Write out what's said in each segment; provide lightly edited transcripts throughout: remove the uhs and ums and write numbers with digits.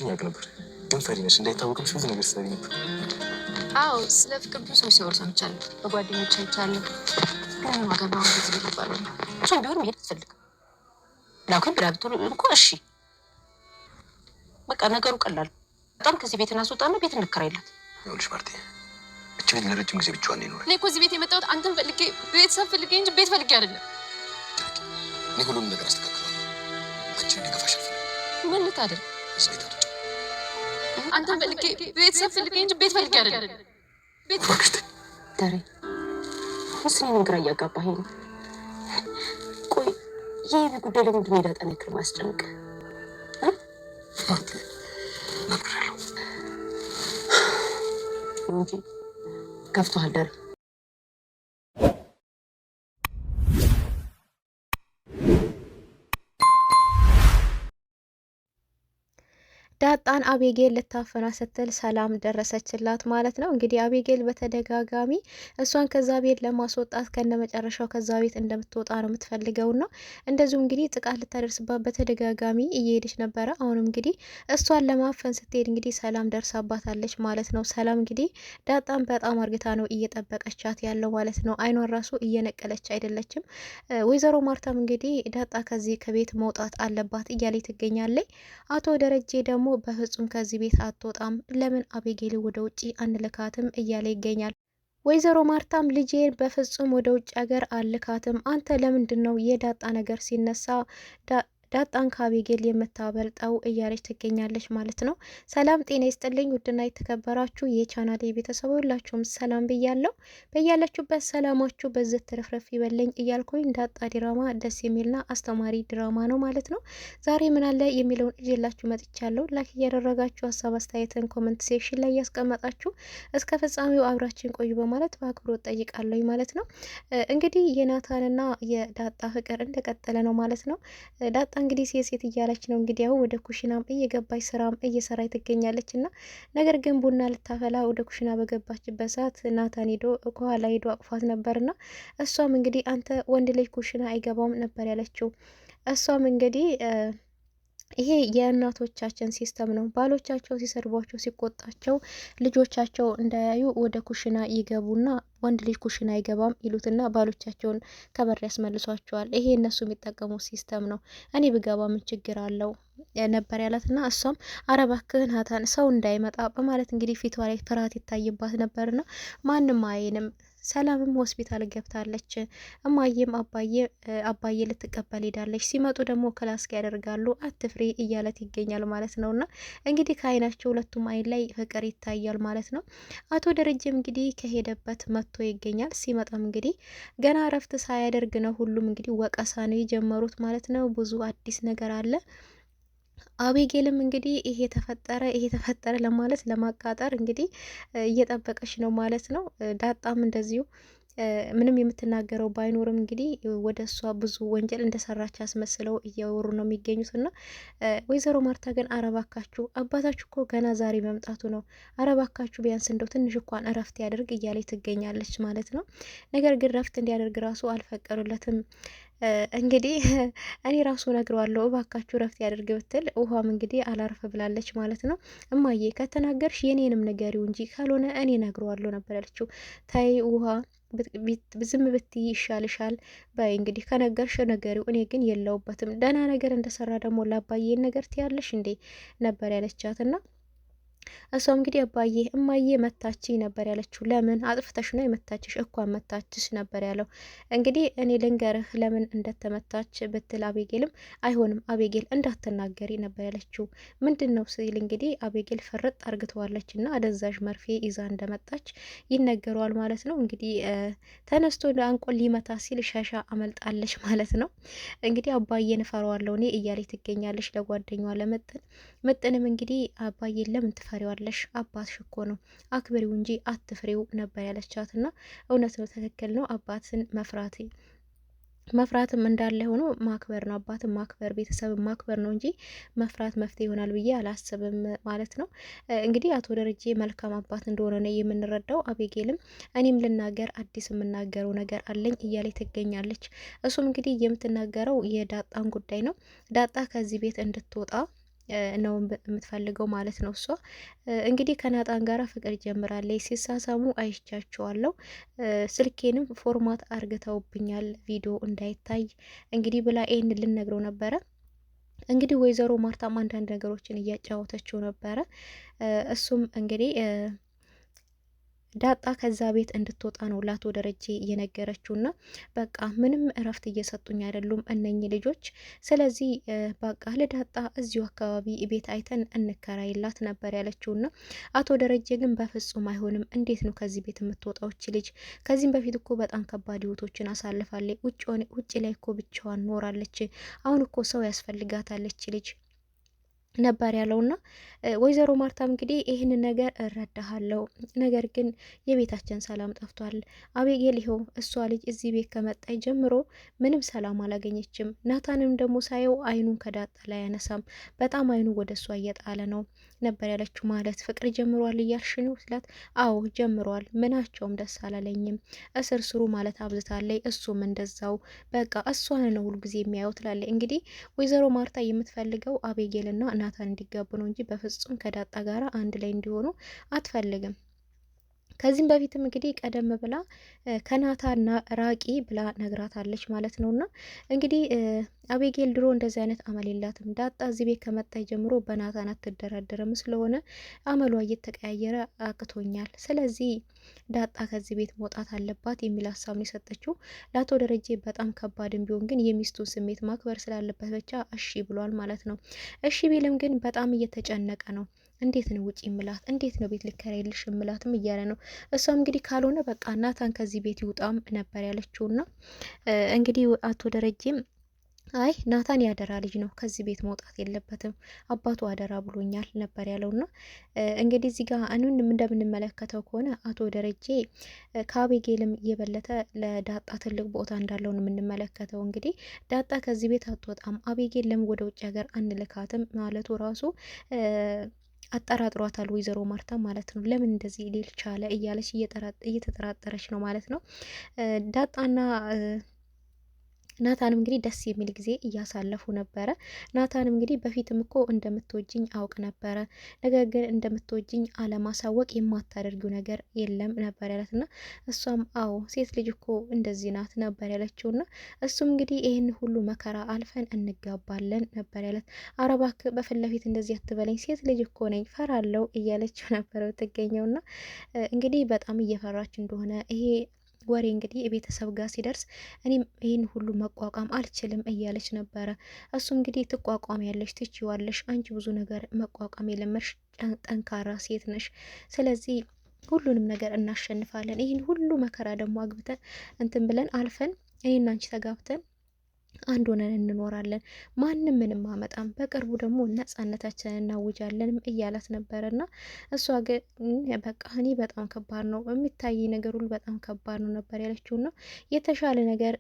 ያውቅ ነበር ግን ፈሪ ነሽ እንዳይታወቅብሽ ብዙ ነገር ስትሰሪ ነበር። አዎ ስለ ፍቅር ብዙ ሰዎች ሲያወሩ ሰምቻለሁ፣ በጓደኞች አይቻለሁ። ግን ማገባው እንደዚህ ቤት ይባላል። እሱም ቢሆን መሄድ አትፈልግም። ላኩን ብላ ብትሆን እንኳ እሺ በቃ ነገሩ ቀላል። በጣም ከዚህ ቤት እናስወጣና ቤት እንከራይላት። ይኸውልሽ ማርቴ፣ እቺ ቤት ለረጅም ጊዜ ብቻዋን ነው። እኔ እኮ እዚህ ቤት የመጣሁት አንተን ፈልጌ ቤተሰብ ፈልጌ እንጂ ቤት ፈልጌ አይደለም። እኔ ሁሉንም ነገር አስተካክላለሁ። አንቺ እንዲገፋሽ አልፈልግም። ምን ልታደርግ? እዚህ ቤት አትወጪ። አንተን ፈልጌ ቤተሰብ ፈልጌ እንጂ ቤት ፈልጌ አይደለም። ቤት ዳሬ ወስኔ ግራ እያጋባኸኝ ነው። ቆይ ይህ ጉዳይ ለምንድን ነው ዳጣን ያክል ማስጨነቅ? ማርቴ ነግሬያለሁ እንጂ ከፍቶሃል ዳሬ። ዳጣን አቤጌል ልታፈና ስትል ሰላም ደረሰችላት ማለት ነው። እንግዲህ አቤጌል በተደጋጋሚ እሷን ከዛ ቤት ለማስወጣት ከነ መጨረሻው ከዛ ቤት እንደምትወጣ ነው የምትፈልገው ና እንደዚሁ እንግዲህ ጥቃት ልታደርስባት በተደጋጋሚ እየሄደች ነበረ። አሁንም እንግዲህ እሷን ለማፈን ስትሄድ እንግዲህ ሰላም ደርሳባታለች ማለት ነው። ሰላም እንግዲህ ዳጣን በጣም አርግታ ነው እየጠበቀቻት ያለው ማለት ነው። አይኗን ራሱ እየነቀለች አይደለችም። ወይዘሮ ማርታም እንግዲህ ዳጣ ከዚህ ከቤት መውጣት አለባት እያለች ትገኛለች። አቶ ደረጀ ደግሞ በፍጹም ከዚህ ቤት አትወጣም፣ ለምን አቤጌል ወደ ውጪ አንልካትም እያለ ይገኛል። ወይዘሮ ማርታም ልጄን በፍጹም ወደ ውጭ ሀገር አልካትም፣ አንተ ለምንድን ነው የዳጣ ነገር ሲነሳ ዳጣን ከአቤጌል የምታበልጠው እያለች ትገኛለች ማለት ነው። ሰላም ጤና ይስጥልኝ ውድና የተከበራችሁ የቻናሌ ቤተሰብ ሁላችሁም ሰላም ብያለሁ። በያላችሁበት ሰላማችሁ በዚህ ትርፍርፍ ይበለኝ እያልኩኝ ዳጣ ድራማ ደስ የሚልና አስተማሪ ድራማ ነው ማለት ነው። ዛሬ ምን አለ የሚለውን ይዤላችሁ መጥቻለሁ። ላይክ እያደረጋችሁ ሀሳብ አስተያየትን ኮመንት ሴክሽን ላይ ያስቀመጣችሁ እስከ ፍጻሜው አብራችን ቆዩ በማለት በአክብሮት ጠይቃለሁ ማለት ነው። እንግዲህ የናታንና የዳጣ ፍቅር እንደቀጠለ ነው ማለት ነው። ዳጣ እንግዲህ ሴት እያለች ነው እንግዲህ ያው ወደ ኩሽናም እየገባች ስራም እየሰራች ትገኛለች። እና ነገር ግን ቡና ልታፈላ ወደ ኩሽና በገባችበት ሰዓት ናታን ሄዶ ከኋላ ሄዶ አቅፏት ነበርና እሷም እንግዲህ አንተ ወንድ ልጅ ኩሽና አይገባም ነበር ያለችው። እሷም እንግዲህ ይሄ የእናቶቻችን ሲስተም ነው። ባሎቻቸው ሲሰርቧቸው ሲቆጣቸው ልጆቻቸው እንዳያዩ ወደ ኩሽና ይገቡና ወንድ ልጅ ኩሽና አይገባም ይሉትና ባሎቻቸውን ከበር ያስመልሷቸዋል። ይሄ እነሱ የሚጠቀሙ ሲስተም ነው። እኔ ብገባ ምን ችግር አለው ነበር ያላትና እሷም አረባክህን ሀታን ሰው እንዳይመጣ በማለት እንግዲህ ፊቷ ላይ ፍርሃት ይታይባት ነበርና ማንም አይንም። ሰላምም ሆስፒታል ገብታለች። እማዬም አባዬ ልትቀበል ሄዳለች። ሲመጡ ደግሞ ክላስክ ያደርጋሉ አትፍሬ እያለት ይገኛል ማለት ነውና እንግዲህ ከአይናቸው ሁለቱም አይን ላይ ፍቅር ይታያል ማለት ነው። አቶ ደረጀም እንግዲህ ከሄደበት መጥቶ ይገኛል። ሲመጣም እንግዲህ ገና እረፍት ሳያደርግ ነው ሁሉም እንግዲህ ወቀሳ ነው የጀመሩት ማለት ነው። ብዙ አዲስ ነገር አለ። አቤጌልም እንግዲህ ይሄ ተፈጠረ ለማለት ለማቃጠር እንግዲህ እየጠበቀች ነው ማለት ነው። ዳጣም እንደዚሁ ምንም የምትናገረው ባይኖርም እንግዲህ ወደ እሷ ብዙ ወንጀል እንደሰራች አስመስለው እያወሩ ነው የሚገኙት። እና ወይዘሮ ማርታ ግን አረባካችሁ አባታችሁ እኮ ገና ዛሬ መምጣቱ ነው፣ አረባካችሁ ቢያንስ እንደው ትንሽ እንኳን እረፍት ያደርግ እያለች ትገኛለች ማለት ነው። ነገር ግን እረፍት እንዲያደርግ ራሱ አልፈቀዱለትም። እንግዲህ እኔ ራሱ ነግረዋለሁ እባካችሁ ረፍት ያደርግ ብትል ውሃም እንግዲህ አላርፍ ብላለች ማለት ነው። እማዬ ከተናገርሽ የኔንም ንገሪው እንጂ ካልሆነ እኔ ነግረዋለሁ ነበር ያለችው። ታይ ውሃ ዝም ብትይ ይሻልሻል። በይ እንግዲህ ከነገርሽ ነገሪው፣ እኔ ግን የለውበትም። ደህና ነገር እንደሰራ ደግሞ ላባዬን ነገር ትያለሽ እንዴ ነበር ያለቻትና እሷም እንግዲህ አባዬ እማዬ መታችኝ ነበር ያለችው። ለምን አጥፍተሽ ነው የመታችሽ? እኳን መታችሽ ነበር ያለው። እንግዲህ እኔ ልንገርህ ለምን እንደተመታች ብትል አቤጌልም አይሆንም አቤጌል እንዳትናገሪ ነበር ያለችው። ምንድን ነው ሲል እንግዲህ አቤጌል ፍርጥ አርግተዋለች እና አደዛዥ መርፌ ይዛ እንደመጣች ይነገረዋል ማለት ነው። እንግዲህ ተነስቶ አንቆ ሊመታ ሲል ሻሻ አመልጣለች ማለት ነው። እንግዲህ አባዬን እፈራዋለሁ እኔ እያለች ትገኛለች ለጓደኛዋ ለምጥንም እንግዲህ አባዬን ለምን ትፈሪዋለሽ? አባትሽ እኮ ነው፣ አክብሪው እንጂ አትፍሪው ነበር ያለቻት። እና እውነት ነው፣ ትክክል ነው። አባትን መፍራትም እንዳለ ሆኖ ማክበር ነው። አባትን ማክበር ቤተሰብን ማክበር ነው እንጂ መፍራት መፍትሄ ይሆናል ብዬ አላስብም ማለት ነው። እንግዲህ አቶ ደረጀ መልካም አባት እንደሆነ ነው የምንረዳው። አቤጌልም እኔም ልናገር አዲስ የምናገረው ነገር አለኝ እያለች ትገኛለች። እሱም እንግዲህ የምትናገረው የዳጣን ጉዳይ ነው። ዳጣ ከዚህ ቤት እንድትወጣ ነው የምትፈልገው ማለት ነው። እሷ እንግዲህ ከናታን ጋር ፍቅር ጀምራለች። ሲሳሳሙ አይቻቸዋለሁ። ስልኬንም ፎርማት አርግተውብኛል ቪዲዮ እንዳይታይ እንግዲህ ብላ ይህን ልነግረው ነበረ። እንግዲህ ወይዘሮ ማርታም አንዳንድ ነገሮችን እያጫወተችው ነበረ። እሱም እንግዲህ ዳጣ ከዛ ቤት እንድትወጣ ነው ለአቶ ደረጀ እየነገረችውና በቃ ምንም እረፍት እየሰጡኝ አይደሉም እነኚህ ልጆች። ስለዚህ በቃ ለዳጣ እዚሁ አካባቢ ቤት አይተን እንከራይላት ነበር ያለችውና አቶ ደረጀ ግን በፍጹም አይሆንም፣ እንዴት ነው ከዚህ ቤት የምትወጣው እቺ ልጅ? ከዚህም በፊት እኮ በጣም ከባድ ህይወቶችን አሳልፋለች። ውጭ ላይ እኮ ብቻዋን ኖራለች። አሁን እኮ ሰው ያስፈልጋታለች ልጅ ነበር ያለውና ወይዘሮ ማርታም እንግዲህ ይህንን ነገር እረዳሃለሁ፣ ነገር ግን የቤታችን ሰላም ጠፍቷል። አቤጌል ይኸው እሷ ልጅ እዚህ ቤት ከመጣይ ጀምሮ ምንም ሰላም አላገኘችም። ናታንም ደግሞ ሳየው አይኑን ከዳጣ ላይ ያነሳም፣ በጣም አይኑ ወደ እሷ እየጣለ ነው ነበር ያለችው። ማለት ፍቅር ጀምሯል እያልሽ ነው ስላት፣ አዎ ጀምሯል፣ ምናቸውም ደስ አላለኝም፣ እስር ስሩ ማለት አብዝታለይ፣ እሱም እንደዛው በቃ እሷን ነው ሁልጊዜ የሚያየው ትላለች። እንግዲህ ወይዘሮ ማርታ የምትፈልገው አቤጌልና ናታን እንዲጋቡ ነው እንጂ በፍጹም ከዳጣ ጋራ አንድ ላይ እንዲሆኑ አትፈልግም። ከዚህም በፊትም እንግዲህ ቀደም ብላ ከናታን ራቂ ብላ ነግራታለች ማለት ነውና እንግዲህ አቤጌል ድሮ እንደዚህ አይነት አመል የላትም። ዳጣ እዚህ ቤት ከመጣች ጀምሮ በናታን አትደራደርም። ስለሆነ አመሏ እየተቀያየረ አቅቶኛል። ስለዚህ ዳጣ ከዚህ ቤት መውጣት አለባት የሚል ሀሳብ ነው የሰጠችው። ለአቶ ደረጀ በጣም ከባድም ቢሆን ግን የሚስቱን ስሜት ማክበር ስላለበት ብቻ እሺ ብሏል ማለት ነው። እሺ ቢልም ግን በጣም እየተጨነቀ ነው። እንዴት ነው ውጪ ምላት? እንዴት ነው ቤት ልከራይልሽ ምላትም እያለ ነው። እሷም እንግዲህ ካልሆነ በቃ ናታን ከዚህ ቤት ይውጣም ነበር ያለችውና እንግዲህ አቶ ደረጀም አይ ናታን ያደራ ልጅ ነው፣ ከዚህ ቤት መውጣት የለበትም፣ አባቱ አደራ ብሎኛል ነበር ያለውና እንግዲህ እዚህ ጋር እንደምንመለከተው ከሆነ አቶ ደረጀ ከአቤጌልም የበለጠ ለዳጣ ትልቅ ቦታ እንዳለው ነው የምንመለከተው። እንግዲህ ዳጣ ከዚህ ቤት አትወጣም፣ አቤጌል ለምን ወደ ውጭ ሀገር አንልካትም ማለቱ ራሱ አጠራጥሯታል ወይዘሮ ማርታ ማለት ነው። ለምን እንደዚህ ሊል ቻለ እያለች እየተጠራጠረች ነው ማለት ነው። ዳጣና ናታንም እንግዲህ ደስ የሚል ጊዜ እያሳለፉ ነበረ። ናታንም እንግዲህ በፊትም እኮ እንደምትወጅኝ አውቅ ነበረ፣ ነገር ግን እንደምትወጅኝ አለማሳወቅ የማታደርጊው ነገር የለም ነበር ያለትና እሷም አዎ ሴት ልጅ እኮ እንደዚህ ናት ነበር ያለችውና እሱም እንግዲህ ይህን ሁሉ መከራ አልፈን እንጋባለን ነበር ያለት። አረባክ በፊት ለፊት እንደዚህ አትበለኝ፣ ሴት ልጅ እኮ ነኝ ፈራለው እያለችው ነበር ብትገኘውና እንግዲህ በጣም እየፈራች እንደሆነ ይሄ ወሬ እንግዲህ የቤተሰብ ጋር ሲደርስ እኔም ይህን ሁሉ መቋቋም አልችልም እያለች ነበረ። እሱ እንግዲህ ትቋቋም ያለሽ ትችዋለሽ፣ አንቺ ብዙ ነገር መቋቋም የለመድሽ ጠንካራ ሴት ነሽ፣ ስለዚህ ሁሉንም ነገር እናሸንፋለን፣ ይህን ሁሉ መከራ ደግሞ አግብተን እንትን ብለን አልፈን እኔና አንቺ ተጋብተን አንድ ሆነን እንኖራለን፣ ማንም ምንም አመጣም፣ በቅርቡ ደግሞ ነጻነታችንን እናውጃለንም እያላት ነበረና እሷ ግን በቃ እኔ በጣም ከባድ ነው የሚታይ ነገር ሁሉ በጣም ከባድ ነው ነበር ያለችውና የተሻለ ነገር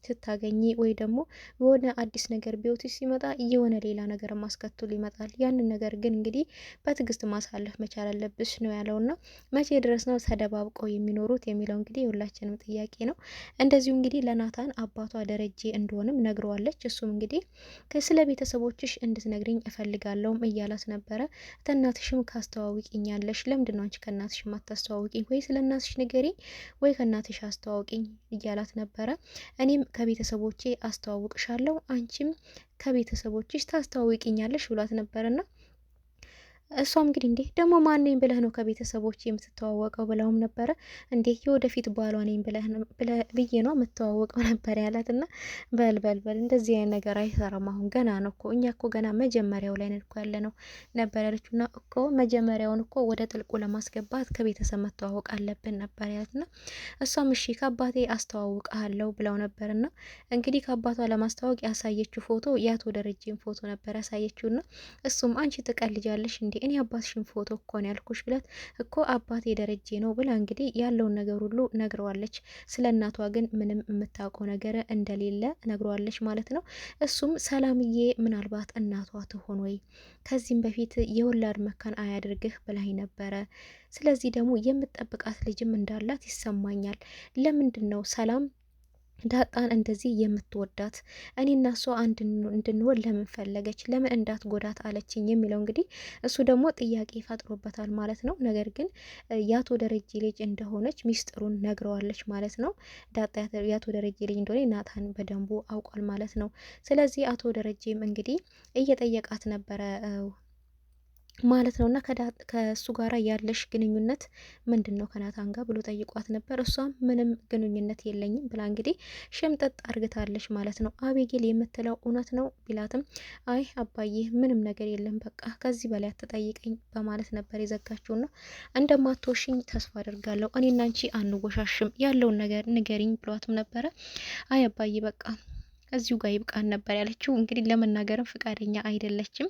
ስታገኚ ወይ ደግሞ የሆነ አዲስ ነገር ቢወትሽ ሲመጣ የሆነ ሌላ ነገር ማስከትሉ ይመጣል። ያንን ነገር ግን እንግዲህ በትዕግስት ማሳለፍ መቻል አለብሽ ነው ያለውና መቼ ድረስ ነው ተደባብቀው የሚኖሩት የሚለው እንግዲህ የሁላችንም ጥያቄ ነው። እንደዚሁ እንግዲህ ለናታን አባቷ ደረጀ እንደሆነ ነግረዋለች። እሱም እንግዲህ ስለ ቤተሰቦችሽ እንድትነግሪኝ እፈልጋለሁም እያላት ነበረ። ከእናትሽም ካስተዋውቂኛለሽ፣ ለምንድን ነው አንቺ ከእናትሽ ማታስተዋውቂኝ? ወይ ስለ እናትሽ ንገሪኝ ወይ ከእናትሽ አስተዋውቂኝ እያላት ነበረ። እኔም ከቤተሰቦቼ አስተዋውቅሻለሁ፣ አንቺም ከቤተሰቦችሽ ታስተዋውቂኛለሽ ብሏት ነበረና እሷም እንግዲህ እንዴ ደግሞ ማን ነኝ ብለህ ነው ከቤተሰቦች የምትተዋወቀው ብለውም ነበረ። እንዴ የወደፊት ባሏ ነኝ ብዬ ነው የምትተዋወቀው ነበር ያላት። እና በል እንደዚህ አይነት ነገር አይሰራም፣ አሁን ገና ነው እኮ እኛ እኮ ገና መጀመሪያው ላይ ነን እኮ ያለ ነው ነበር ያለችው። እና እኮ መጀመሪያውን እኮ ወደ ጥልቁ ለማስገባት ከቤተሰብ መተዋወቅ አለብን ነበር ያላት። ና እሷም እሺ ከአባቴ አስተዋውቃለሁ ብለው ነበር። ና እንግዲህ ከአባቷ ለማስተዋወቅ ያሳየችው ፎቶ የአቶ ደረጀን ፎቶ ነበር ያሳየችው። ና እሱም አንቺ ትቀልጃለሽ እንዴ እኔ አባትሽን ፎቶ እኮ ነው ያልኩሽ ብላት እኮ አባቴ ደረጀ ነው ብላ እንግዲህ ያለውን ነገር ሁሉ ነግረዋለች። ስለ እናቷ ግን ምንም የምታውቀው ነገር እንደሌለ ነግረዋለች ማለት ነው። እሱም ሰላምዬ ምናልባት እናቷ ትሆን ወይ ከዚህም በፊት የወላድ መካን አያድርግህ ብላኝ ነበረ። ስለዚህ ደግሞ የምጠብቃት ልጅም እንዳላት ይሰማኛል። ለምንድን ነው ሰላም ዳጣን እንደዚህ የምትወዳት እኔና እሷ አንድ እንድንሆን ለምን ፈለገች? ለምን እንዳትጎዳት አለችኝ የሚለው እንግዲህ እሱ ደግሞ ጥያቄ ፈጥሮበታል ማለት ነው። ነገር ግን የአቶ ደረጀ ልጅ እንደሆነች ሚስጥሩን ነግረዋለች ማለት ነው። ዳጣ የአቶ ደረጀ ልጅ እንደሆነ ናታን በደንቡ አውቋል ማለት ነው። ስለዚህ አቶ ደረጀም እንግዲህ እየጠየቃት ነበረ ማለት ነው። እና ከእሱ ጋር ያለሽ ግንኙነት ምንድን ነው ከናታን ጋር ብሎ ጠይቋት ነበር። እሷም ምንም ግንኙነት የለኝም ብላ እንግዲህ ሽምጥጥ አርግታለች ማለት ነው። አቤጌል የምትለው እውነት ነው ቢላትም አይ አባዬ ምንም ነገር የለም በቃ ከዚህ በላይ አትጠይቀኝ በማለት ነበር የዘጋችውና እንደማትወሽኝ ተስፋ አድርጋለሁ። እኔና አንቺ አንወሻሽም ያለውን ነገር ንገሪኝ ብሏትም ነበረ። አይ አባዬ በቃ እዚሁ ጋር ይብቃን ነበር ያለችው። እንግዲህ ለመናገርም ፍቃደኛ አይደለችም።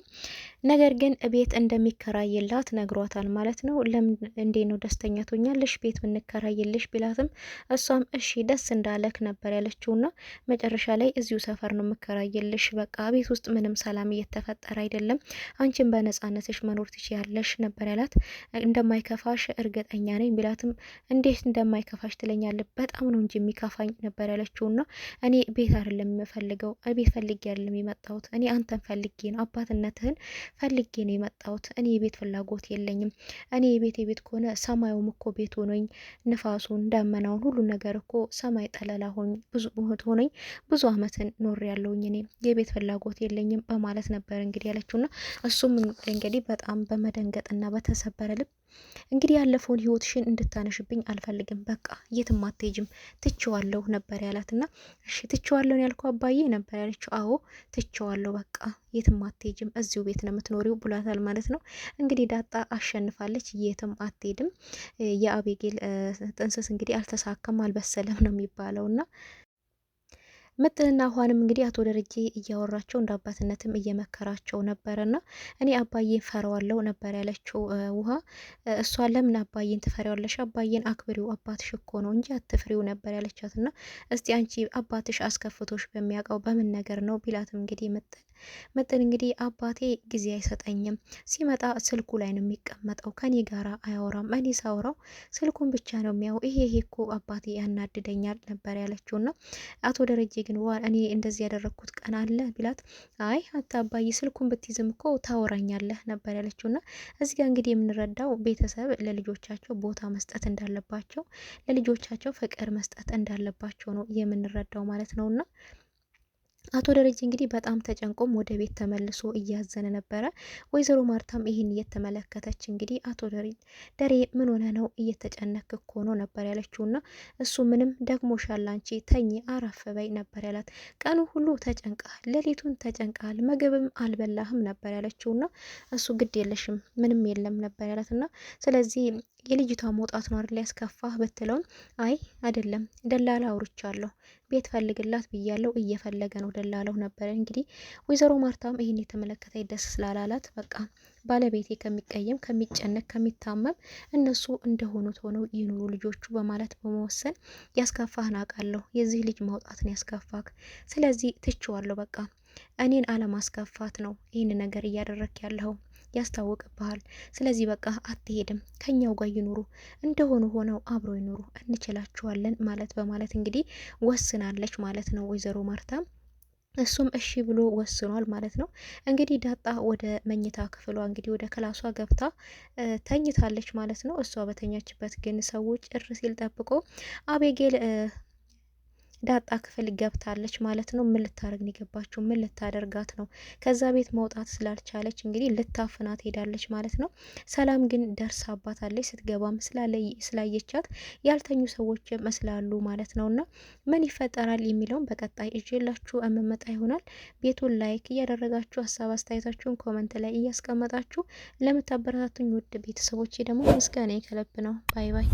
ነገር ግን ቤት እንደሚከራይላት ነግሯታል ማለት ነው። ለምን እንዴ ነው ደስተኛ ትሆኛለሽ ቤት ብንከራይልሽ ቢላትም እሷም እሺ ደስ እንዳለክ ነበር ያለችውና መጨረሻ ላይ እዚሁ ሰፈር ነው የምከራይልሽ፣ በቃ ቤት ውስጥ ምንም ሰላም እየተፈጠረ አይደለም፣ አንቺን በነጻነትሽ መኖር ትችያለሽ ነበር ያላት። እንደማይከፋሽ እርግጠኛ ነኝ ቢላትም እንዴት እንደማይከፋሽ ትለኛለህ? በጣም ነው እንጂ የሚከፋኝ ነበር ያለችውና እኔ ቤት አይደለም ፈልገው ቤት ፈልጌ አይደለም የመጣሁት፣ እኔ አንተን ፈልጌ ነው፣ አባትነትህን ፈልጌ ነው የመጣሁት። እኔ የቤት ፍላጎት የለኝም። እኔ የቤት ከሆነ ሰማዩም እኮ ቤት ሆኖኝ ንፋሱን ዳመናውን ሁሉ ነገር እኮ ሰማይ ጠለላ ሆኝ ብዙ ሆኖኝ ብዙ አመትን ኖር ያለውኝ እኔ የቤት ፍላጎት የለኝም በማለት ነበር እንግዲህ ያለችውና እሱም እንግዲህ በጣም በመደንገጥና በተሰበረ ልብ እንግዲህ ያለፈውን ህይወትሽን እንድታነሽብኝ አልፈልግም፣ በቃ የትም አትሄጂም ትቼዋለሁ ነበር ያላትና እሺ ትቼዋለሁ ያልኩህ አባዬ ነበር ያለችው። አዎ ትቼዋለሁ በቃ የትም አትሄጂም እዚሁ ቤት ነው የምትኖሪው ብሏታል ማለት ነው። እንግዲህ ዳጣ አሸንፋለች፣ የትም አትሄድም። የአቤጌል ጥንስስ እንግዲህ አልተሳካም አልበሰለም ነው የሚባለውና ምጥንና ውሃንም እንግዲህ አቶ ደረጀ እያወራቸው እንደ አባትነትም እየመከራቸው ነበረና እኔ አባዬን ፈራዋለው ነበር ያለችው ውሃ። እሷ ለምን አባዬን ትፈሪዋለሽ? አባዬን አክብሪው አባትሽ እኮ ነው እንጂ አትፍሪው ነበር ያለቻትና እስቲ አንቺ አባትሽ አስከፍቶሽ በሚያውቀው በምን ነገር ነው ቢላትም እንግዲህ ምጥን እንግዲህ አባቴ ጊዜ አይሰጠኝም፣ ሲመጣ ስልኩ ላይ ነው የሚቀመጠው፣ ከኔ ጋራ አያወራም፣ እኔ ሳውራው ስልኩን ብቻ ነው የሚያው፣ ይሄ እኮ አባቴ ያናድደኛል ነበር ያለችውና አቶ ደረጀ ግን እኔ እንደዚህ ያደረግኩት ቀን አለ ቢላት አይ አታባይ ስልኩን ብትይዝም እኮ ታወራኛለህ ነበር ያለችውና እዚህ ጋር እንግዲህ የምንረዳው ቤተሰብ ለልጆቻቸው ቦታ መስጠት እንዳለባቸው፣ ለልጆቻቸው ፍቅር መስጠት እንዳለባቸው ነው የምንረዳው ማለት ነውና አቶ ደረጀ እንግዲህ በጣም ተጨንቆም ወደ ቤት ተመልሶ እያዘነ ነበረ። ወይዘሮ ማርታም ይህን እየተመለከተች እንግዲህ አቶ ደሬ ምን ሆነ ነው እየተጨነክ እኮ ነው ነበር ያለችውና እሱ ምንም ደግሞሻል አንቺ ተኝ አረፍ በይ ነበር ያላት። ቀኑ ሁሉ ተጨንቃል፣ ሌሊቱን ተጨንቃል፣ ምግብም አልበላህም ነበር ያለችውና እሱ ግድ የለሽም ምንም የለም ነበር ያላትና ስለዚህ የልጅቷ መውጣት ነው አይደል ያስከፋህ ብትለውም አይ አይደለም ደላላ አውርቻለሁ ቤት ፈልግላት ብያለው እየፈለገ ነው ደላላው ነበር። እንግዲህ ወይዘሮ ማርታም ይሄን የተመለከተ ደስ ስላላላት በቃ ባለቤቴ ከሚቀየም ከሚጨነቅ ከሚታመም እነሱ እንደሆኑት ሆነው ይኑሩ ልጆቹ በማለት በመወሰን ያስከፋህን አውቃለሁ፣ የዚህ ልጅ ማውጣት ነው ያስከፋክ፣ ስለዚህ ትቼዋለሁ፣ በቃ እኔን አለማስከፋት ነው ይህን ነገር እያደረክ ያለው ያስታውቅብሃል። ስለዚህ በቃ አትሄድም፣ ከኛው ጋር ይኑሩ፣ እንደሆኑ ሆነው አብሮ ይኑሩ፣ እንችላቸዋለን ማለት በማለት እንግዲህ ወስናለች ማለት ነው ወይዘሮ ማርታ። እሱም እሺ ብሎ ወስኗል ማለት ነው። እንግዲህ ዳጣ ወደ መኝታ ክፍሏ እንግዲህ ወደ ክላሷ ገብታ ተኝታለች ማለት ነው። እሷ በተኛችበት ግን ሰዎች ጭር ሲል ጠብቆ አቤጌል ዳጣ ክፍል ገብታለች ማለት ነው። ምን ልታረግ ነው የገባችው? ምን ልታደርጋት ነው? ከዛ ቤት መውጣት ስላልቻለች እንግዲህ ልታፍናት ሄዳለች ማለት ነው። ሰላም ግን ደርሳባታለች። ስትገባም ስላየቻት ያልተኙ ሰዎች መስላሉ ማለት ነውና ምን ይፈጠራል የሚለውን በቀጣይ እጄላችሁ እመመጣ ይሆናል። ቤቱን ላይክ እያደረጋችሁ ሀሳብ አስተያየታችሁን ኮመንት ላይ እያስቀመጣችሁ ለምታበረታቱኝ ውድ ቤተሰቦቼ ደግሞ ምስጋና ከልብ ነው። ባይ ባይ።